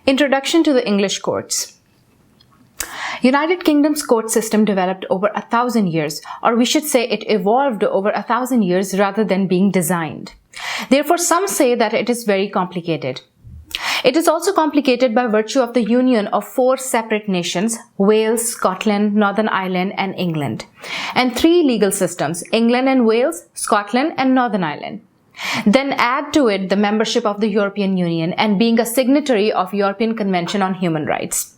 Introduction to the English courts. United Kingdom's court system developed over 1,000 years, or we should say it evolved over 1,000 years rather than being designed. Therefore, some say that it is very complicated. It is also complicated by virtue of the union of 4 separate nations, Wales, Scotland, Northern Ireland, and England, and 3 legal systems, England and Wales, Scotland, and Northern Ireland. Then add to it the membership of the European Union and being a signatory of European Convention on Human Rights.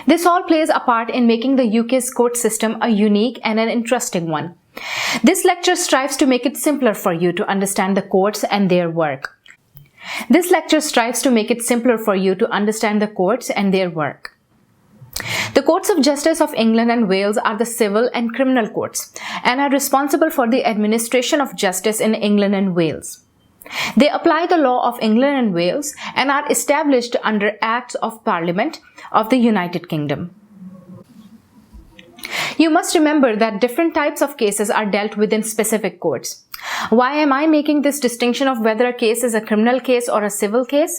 This all plays a part in making the UK's court system a unique and an interesting one. This lecture strives to make it simpler for you to understand the courts and their work. The courts of justice of England and Wales are the civil and criminal courts and are responsible for the administration of justice in England and Wales. They apply the law of England and Wales and are established under Acts of Parliament of the United Kingdom. You must remember that different types of cases are dealt with in specific courts. Why am I making this distinction of whether a case is a criminal case or a civil case?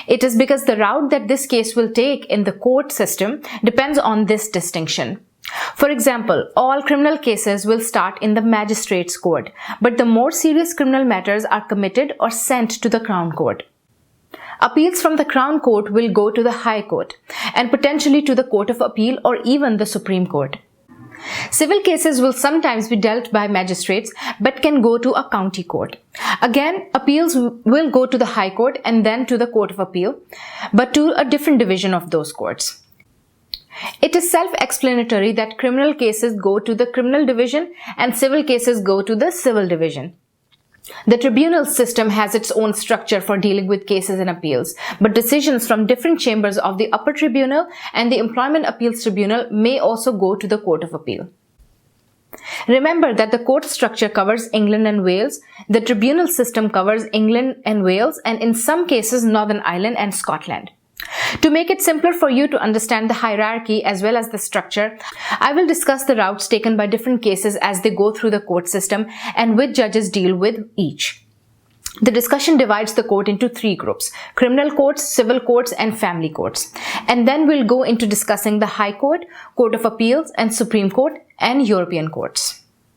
It is because the route that this case will take in the court system depends on this distinction. For example, all criminal cases will start in the Magistrates Court, but the more serious criminal matters are committed or sent to the Crown Court. Appeals from the Crown Court will go to the High Court and potentially to the Court of Appeal or even the Supreme Court. Civil cases will sometimes be dealt by magistrates but can go to a county court. Again, appeals will go to the High Court and then to the Court of Appeal, but to a different division of those courts. It is self-explanatory that criminal cases go to the criminal division and civil cases go to the civil division. The tribunal system has its own structure for dealing with cases and appeals, but decisions from different chambers of the upper tribunal and the employment appeals tribunal may also go to the Court of Appeal. Remember that the court structure covers England and Wales, the tribunal system covers England and Wales, and in some cases Northern Ireland and Scotland. To make it simpler for you to understand the hierarchy as well as the structure, I will discuss the routes taken by different cases as they go through the court system and which judges deal with each. The discussion divides the court into 3 groups: criminal courts, civil courts, and family courts. And then we'll go into discussing the High Court, Court of Appeals, and Supreme Court and European courts.